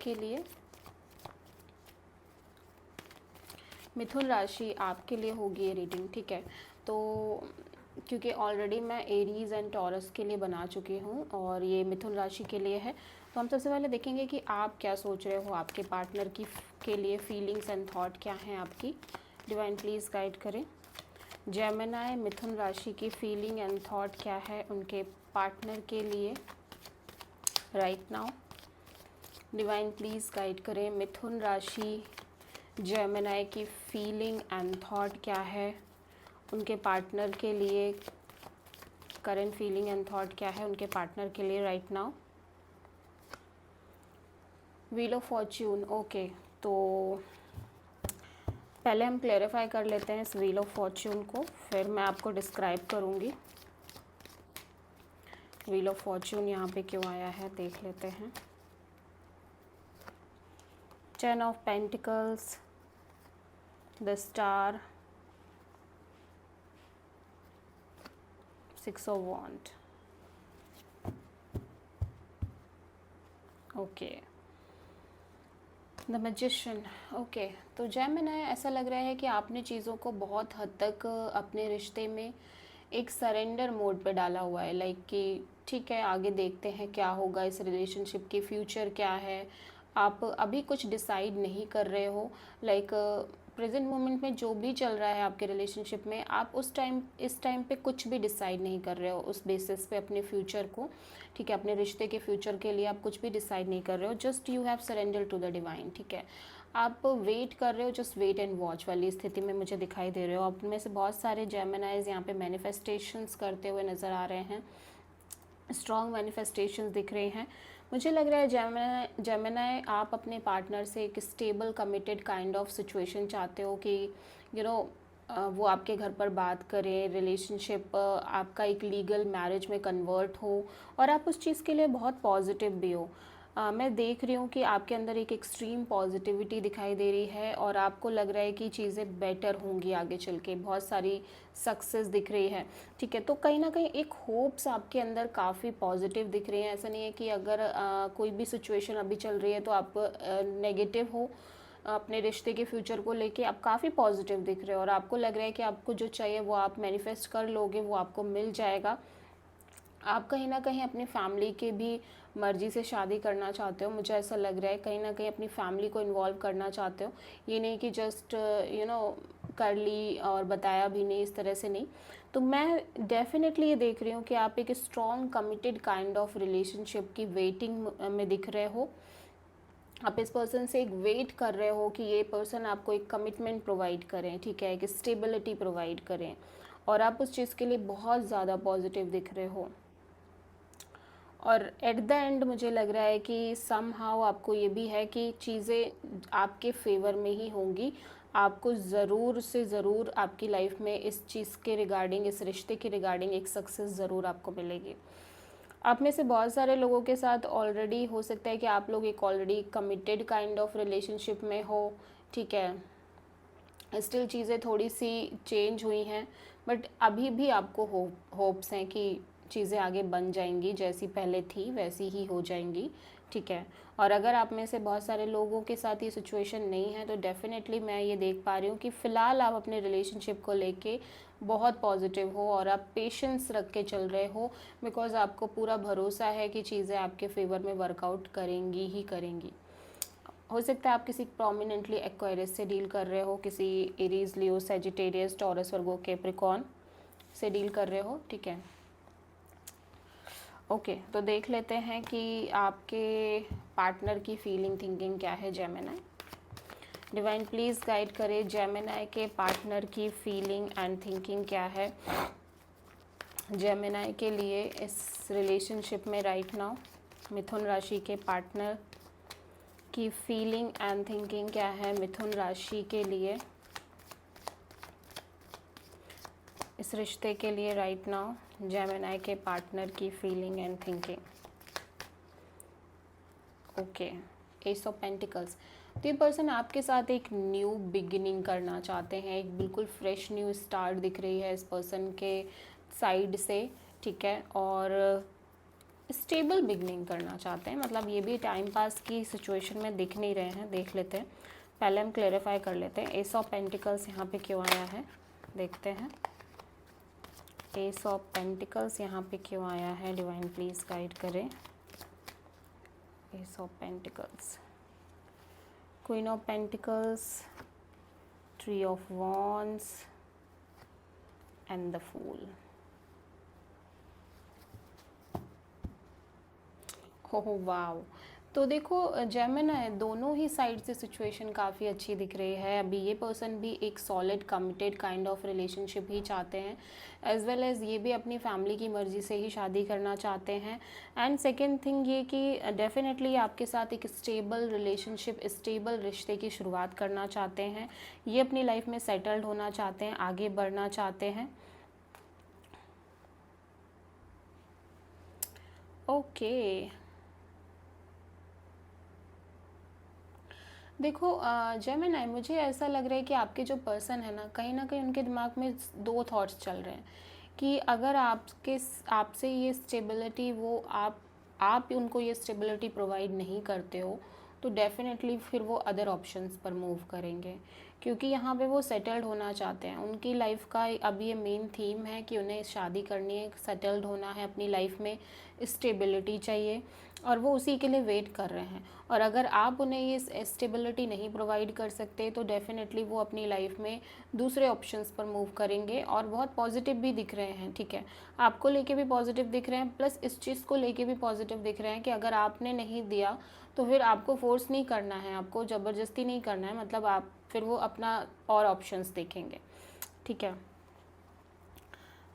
के लिए मिथुन राशि आपके लिए होगी ये रीडिंग, ठीक है। तो क्योंकि ऑलरेडी मैं एरीज़ एंड टॉरस के लिए बना चुकी हूँ और ये मिथुन राशि के लिए है, तो हम सबसे पहले देखेंगे कि आप क्या सोच रहे हो, आपके पार्टनर की के लिए फीलिंग्स एंड थॉट क्या हैं आपकी। डिवाइन प्लीज़ गाइड करें। जेमिनी मिथुन राशि की फीलिंग एंड थॉट क्या है उनके पार्टनर के लिए right now. Divine please guide करें। मिथुन राशि जेमिनी की फीलिंग एंड थॉट क्या है उनके पार्टनर के लिए। करंट फीलिंग एंड थॉट क्या है उनके पार्टनर के लिए right now. Wheel of Fortune, okay. तो पहले हम क्लेरिफाई कर लेते हैं इस व्हील ऑफ फॉर्च्यून को, फिर मैं आपको डिस्क्राइब करूँगी व्हील ऑफ फॉर्च्यून यहाँ पे क्यों आया है, देख लेते हैं। 10 of pentacles, the star, 6 of wand, okay. The magician, okay. तो जेमिनी ऐसा लग रहा है कि आपने चीज़ों को बहुत हद तक अपने रिश्ते में एक सरेंडर मोड पे डाला हुआ है, लाइक कि ठीक है आगे देखते हैं क्या होगा, इस रिलेशनशिप की फ्यूचर क्या है। आप अभी कुछ डिसाइड नहीं कर रहे हो, लाइक प्रेजेंट मोमेंट में जो भी चल रहा है आपके रिलेशनशिप में, आप इस टाइम पे कुछ भी डिसाइड नहीं कर रहे हो उस बेसिस पे अपने फ्यूचर को, ठीक है। अपने रिश्ते के फ्यूचर के लिए आप कुछ भी डिसाइड नहीं कर रहे हो, just you have surrender to the divine, ठीक है। आप वेट कर रहे हो, जस्ट वेट एंड वॉच वाली स्थिति में मुझे दिखाई दे रहे हो। आप में से बहुत सारे जेमिनीज यहाँ पे मैनिफेस्टेशंस करते हुए नज़र आ रहे हैं, स्ट्रॉन्ग मैनिफेस्टेशंस दिख रहे हैं। मुझे लग रहा है जेमिनी आप अपने पार्टनर से एक stable committed kind of situation चाहते हो कि वो आपके घर पर बात करें, रिलेशनशिप आपका एक लीगल मैरिज में कन्वर्ट हो और आप उस चीज़ के लिए बहुत पॉजिटिव भी हो। मैं देख रही हूँ कि आपके अंदर एक एक्सट्रीम पॉजिटिविटी दिखाई दे रही है और आपको लग रहा है कि चीज़ें बेटर होंगी आगे चल के, बहुत सारी सक्सेस दिख रही है, ठीक है। तो कहीं ना कहीं एक होप्स आपके अंदर काफ़ी पॉजिटिव दिख रही हैं। ऐसा नहीं है कि अगर कोई भी सिचुएशन अभी चल रही है तो आप नेगेटिव हो अपने रिश्ते के फ्यूचर को लेके, आप काफ़ी पॉजिटिव दिख रहे हो और आपको लग रहा है कि आपको जो चाहिए वो आप मैनिफेस्ट कर लोगे, वो आपको मिल जाएगा। आप कहीं ना कहीं अपनी फैमिली के भी मर्ज़ी से शादी करना चाहते हो, मुझे ऐसा लग रहा है। कहीं ना कहीं अपनी फैमिली को इन्वॉल्व करना चाहते हो, ये नहीं कि जस्ट कर ली और बताया भी नहीं, इस तरह से नहीं। तो मैं डेफिनेटली ये देख रही हूँ कि आप एक strong committed kind of relationship की वेटिंग में दिख रहे हो। आप इस पर्सन से एक वेट कर रहे हो कि ये पर्सन आपको एक कमिटमेंट प्रोवाइड करें, ठीक है, एक स्टेबिलिटी प्रोवाइड करें, और आप उस चीज़ के लिए बहुत ज़्यादा पॉजिटिव दिख रहे हो। और एट द एंड मुझे लग रहा है कि समहाउ आपको ये भी है कि चीज़ें आपके फेवर में ही होंगी। आपको ज़रूर से ज़रूर आपकी लाइफ में इस चीज़ के रिगार्डिंग, इस रिश्ते के रिगार्डिंग एक सक्सेस ज़रूर आपको मिलेगी। आप में से बहुत सारे लोगों के साथ ऑलरेडी हो सकता है कि आप लोग एक already committed kind of relationship में हो, ठीक है। स्टिल चीज़ें थोड़ी सी चेंज हुई हैं, बट अभी भी आपको होप्स हैं कि चीज़ें आगे बन जाएंगी, जैसी पहले थी वैसी ही हो जाएंगी, ठीक है। और अगर आप में से बहुत सारे लोगों के साथ ये सिचुएशन नहीं है तो डेफिनेटली मैं ये देख पा रही हूँ कि फ़िलहाल आप अपने रिलेशनशिप को लेके बहुत पॉजिटिव हो और आप पेशेंस रख के चल रहे हो, बिकॉज आपको पूरा भरोसा है कि चीज़ें आपके फेवर में वर्कआउट करेंगी ही करेंगी। हो सकता है आप किसी प्रोमिनेंटली एक्वायरियस से डील कर रहे हो, किसी एरीज, लियो, सेजिटेरियस, टॉरस, वर्गो, कैप्रिकॉर्न से डील कर रहे हो, ठीक है। ओके, तो देख लेते हैं कि आपके पार्टनर की फीलिंग, थिंकिंग क्या है जेमिनी। डिवाइन प्लीज़ गाइड करें जेमिनी के पार्टनर की फीलिंग एंड थिंकिंग क्या है जेमिनी के लिए इस रिलेशनशिप में राइट नाउ। मिथुन राशि के पार्टनर की फीलिंग एंड थिंकिंग क्या है मिथुन राशि के लिए इस रिश्ते के लिए राइट नाउ। जेमिनी के पार्टनर की feeling and thinking, okay. S of pentacles, तो ये पर्सन आपके साथ एक न्यू बिगिनिंग करना चाहते हैं, एक बिल्कुल फ्रेश न्यू स्टार्ट दिख रही है इस पर्सन के साइड से, ठीक है। और स्टेबल बिगनिंग करना चाहते हैं, मतलब ये भी टाइम पास की सिचुएशन में दिख नहीं रहे हैं। देख लेते हैं, पहले हम क्लेरिफाई कर लेते हैं एस ऑफ पेंटिकल्स यहाँ पे क्यों आया है, देखते हैं एस ऑफ पेंटिकल्स यहाँ पे क्यों आया है। डिवाइन प्लीज़ गाइड करें। Ace of pentacles, queen of pentacles, tree of wands and the fool. हो वाओ, तो देखो जेमिनी दोनों ही साइड से सिचुएशन काफ़ी अच्छी दिख रही है। अभी ये पर्सन भी एक solid committed kind of relationship ही चाहते हैं, एज वेल एज़ ये भी अपनी फैमिली की मर्ज़ी से ही शादी करना चाहते हैं। एंड सेकेंड थिंग ये कि डेफिनेटली आपके साथ एक स्टेबल रिलेशनशिप, स्टेबल रिश्ते की शुरुआत करना चाहते हैं। ये अपनी लाइफ में सेटल्ड होना चाहते हैं, आगे बढ़ना चाहते हैं। ओके देखो जेमिनी, मुझे ऐसा लग रहा है कि आपके जो पर्सन है ना कहीं उनके दिमाग में दो थॉट्स चल रहे हैं कि अगर आपसे ये स्टेबिलिटी वो आप उनको ये स्टेबिलिटी प्रोवाइड नहीं करते हो तो डेफिनेटली फिर वो अदर ऑप्शंस पर मूव करेंगे, क्योंकि यहाँ पे वो सेटल्ड होना चाहते हैं। उनकी लाइफ का अब ये मेन थीम है कि उन्हें शादी करनी है, सेटल्ड होना है, अपनी लाइफ में स्टेबिलिटी चाहिए और वो उसी के लिए वेट कर रहे हैं। और अगर आप उन्हें ये स्टेबिलिटी नहीं प्रोवाइड कर सकते तो डेफिनेटली वो अपनी लाइफ में दूसरे ऑप्शंस पर मूव करेंगे और बहुत पॉजिटिव भी दिख रहे हैं। ठीक है, आपको लेके भी पॉजिटिव दिख रहे हैं, प्लस इस चीज़ को लेके भी पॉजिटिव दिख रहे हैं कि अगर आपने नहीं दिया तो फिर आपको फोर्स नहीं करना है, आपको ज़बरदस्ती नहीं करना है, मतलब आप फिर वो अपना और ऑप्शंस देखेंगे। ठीक है,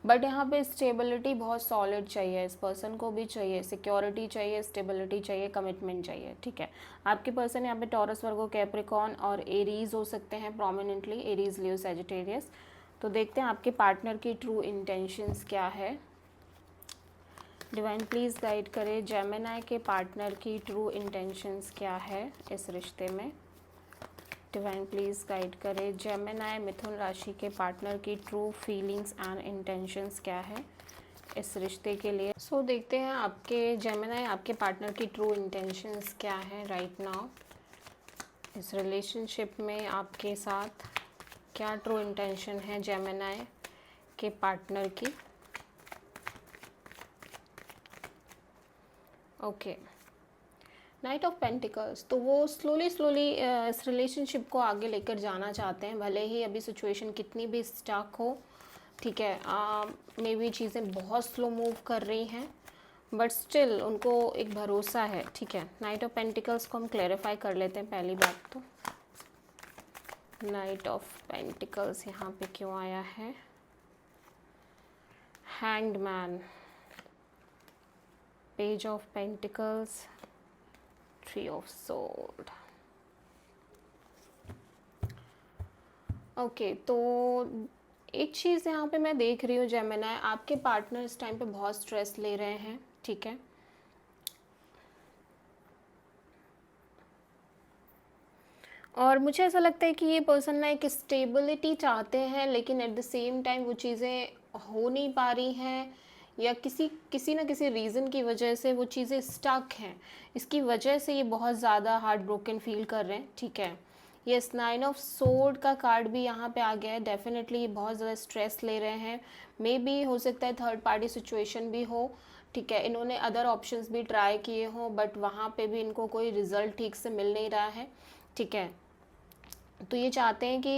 बट यहाँ पे स्टेबिलिटी बहुत सॉलिड चाहिए, इस पर्सन को भी चाहिए, सिक्योरिटी चाहिए, स्टेबिलिटी चाहिए, कमिटमेंट चाहिए। ठीक है, आपके पर्सन यहाँ पे टॉरस, वर्गो, कैप्रिकॉर्न और एरीज हो सकते हैं प्रोमिनेंटली, एरीज, लियो, सैजिटेरियस। तो देखते हैं आपके पार्टनर की ट्रू इंटेंशंस क्या है। डिवाइन प्लीज़ गाइड करें, जेमिनी के पार्टनर की ट्रू इंटेंशंस क्या है इस रिश्ते में। डिवाइन प्लीज़ गाइड करें, जेमिनी मिथुन राशि के पार्टनर की ट्रू फीलिंग्स एंड इंटेंशंस क्या है इस रिश्ते के लिए। सो देखते हैं आपके जेमिनी, आपके पार्टनर की ट्रू इंटेंशंस क्या है राइट नाउ इस रिलेशनशिप में। आपके साथ क्या ट्रू इंटेंशन है जेमिनी के पार्टनर की। ओके, नाइट ऑफ पेंटिकल्स, तो वो स्लोली इस रिलेशनशिप को आगे लेकर जाना चाहते हैं, भले ही अभी सिचुएशन कितनी भी स्टक हो। ठीक है, मे बी चीज़ें बहुत स्लो मूव कर रही हैं बट स्टिल उनको एक भरोसा है। ठीक है, नाइट ऑफ पेंटिकल्स को हम क्लैरिफाई कर लेते हैं। पहली बात तो नाइट ऑफ पेंटिकल्स यहाँ पे क्यों आया है। Hanged man, page of pentacles, tree of sword. Okay, तो एक चीज़ यहाँ पे मैं देख रही हूँ जेमिनी, आपके पार्टनर इस टाइम पे बहुत स्ट्रेस ले रहे हैं। ठीक है, और मुझे ऐसा लगता है कि ये पर्सन ना एक स्टेबिलिटी चाहते हैं, लेकिन एट द सेम टाइम वो चीज़ें हो नहीं पा रही हैं या किसी ना किसी रीज़न की वजह से वो चीज़ें स्टक हैं। इसकी वजह से ये बहुत ज़्यादा हार्ट ब्रोकन फील कर रहे हैं। ठीक है, यस, 9 ऑफ सोर्ड का कार्ड भी यहाँ पे आ गया है। डेफिनेटली ये बहुत ज़्यादा स्ट्रेस ले रहे हैं, मे बी हो सकता है थर्ड पार्टी सिचुएशन भी हो। ठीक है, इन्होंने अदर ऑप्शंस भी ट्राई किए हों बट वहाँ पे भी इनको कोई रिज़ल्ट ठीक से मिल नहीं रहा है। ठीक है, तो ये चाहते हैं कि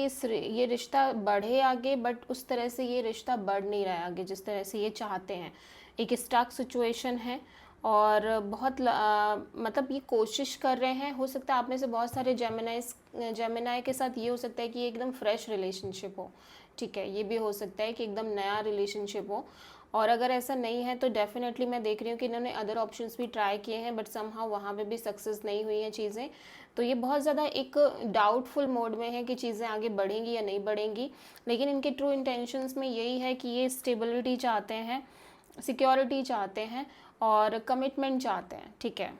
ये रिश्ता बढ़े आगे, बट उस तरह से ये रिश्ता बढ़ नहीं रहा है आगे जिस तरह से ये चाहते हैं। एक स्टक सिचुएशन है और बहुत मतलब ये कोशिश कर रहे हैं। हो सकता है आप में से बहुत सारे जेमिनी के साथ ये हो सकता है कि ये एकदम फ्रेश रिलेशनशिप हो। ठीक है, ये भी हो सकता है कि एकदम नया रिलेशनशिप हो, और अगर ऐसा नहीं है तो डेफिनेटली मैं देख रही हूँ कि इन्होंने अदर ऑप्शंस भी ट्राई किए हैं बट समहाउ वहाँ पे भी सक्सेस नहीं हुई हैं चीज़ें। तो ये बहुत ज़्यादा एक डाउटफुल मोड में है कि चीज़ें आगे बढ़ेंगी या नहीं बढ़ेंगी, लेकिन इनके ट्रू इंटेंशंस में यही है कि ये स्टेबिलिटी चाहते हैं, सिक्योरिटी चाहते हैं और कमिटमेंट चाहते हैं। ठीक है,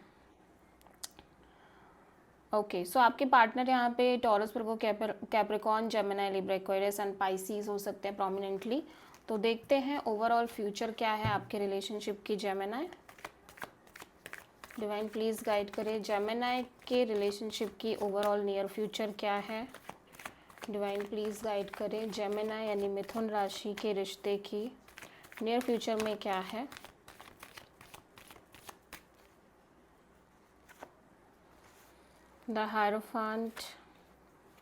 ओके, सो आपके पार्टनर यहाँ पे taurus, Virgo, Capricorn, Gemini, Libra, Aquarius and Pisces हो सकते हैं प्रोमिनेंटली। तो देखते हैं ओवरऑल फ्यूचर क्या है आपके रिलेशनशिप की जेमिनी। डिवाइन प्लीज़ गाइड करें जेमिनी के रिलेशनशिप की ओवरऑल नियर फ्यूचर क्या है। डिवाइन प्लीज़ गाइड करें जेमिनी यानी मिथुन राशि के रिश्ते की नियर फ्यूचर में क्या है। The hierophant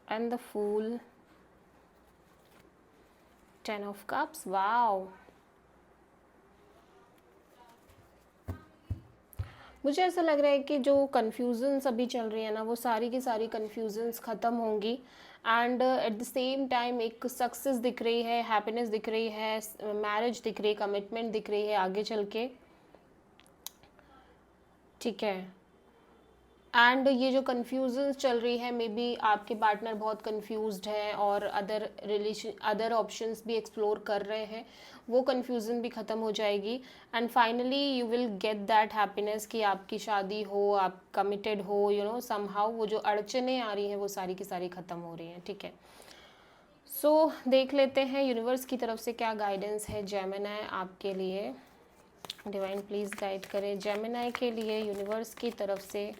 and the fool, 10 of cups. Wow, मुझे ऐसा लग रहा है कि जो कन्फ्यूजन्स अभी चल रही है ना, वो सारी की सारी कन्फ्यूजन्स ख़त्म होंगी and at the same time एक सक्सेस दिख रही है, हैप्पीनेस दिख रही है, मैरिज दिख रही है, कमिटमेंट दिख रही है आगे चल के, ठीक है। एंड ये जो कन्फ्यूजन्स चल रही है, मे बी आपके पार्टनर बहुत कन्फ्यूज्ड है और अदर ऑप्शंस भी एक्सप्लोर कर रहे हैं, वो कन्फ्यूज़न भी ख़त्म हो जाएगी and finally you will get that happiness कि आपकी शादी हो, आप कमिटेड हो, यू नो समहाउ वो जो अड़चने आ रही हैं वो सारी की सारी ख़त्म हो रही हैं, ठीक है। सो देख लेते हैं यूनिवर्स की तरफ से क्या गाइडेंस है जेमिनी आपके लिए। डिवाइन प्लीज़ गाइड करें जेमिनी के लिए यूनिवर्स की तरफ से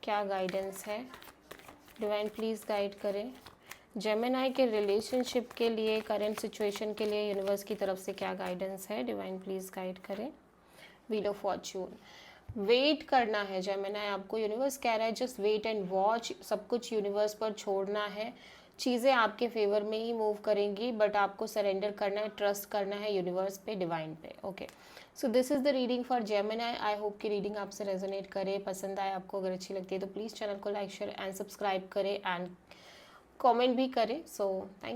क्या गाइडेंस है। डिवाइन प्लीज़ गाइड करें जेमिनी के रिलेशनशिप के लिए, करंट सिचुएशन के लिए यूनिवर्स की तरफ से क्या गाइडेंस है। डिवाइन प्लीज़ गाइड करें। व्हील ऑफ फॉर्च्यून, वेट करना है जेमिनी आपको, यूनिवर्स कह रहा है जस्ट वेट एंड वॉच, सब कुछ यूनिवर्स पर छोड़ना है, चीज़ें आपके फेवर में ही मूव करेंगी, बट आपको सरेंडर करना है, ट्रस्ट करना है यूनिवर्स पे, डिवाइन पे। Okay, so this is the reading for Gemini. I hope कि रीडिंग आपसे रेजोनेट करे, पसंद आए आपको, अगर अच्छी लगती है तो प्लीज़ चैनल को लाइक शेयर एंड सब्सक्राइब करें एंड कमेंट भी करें। So thank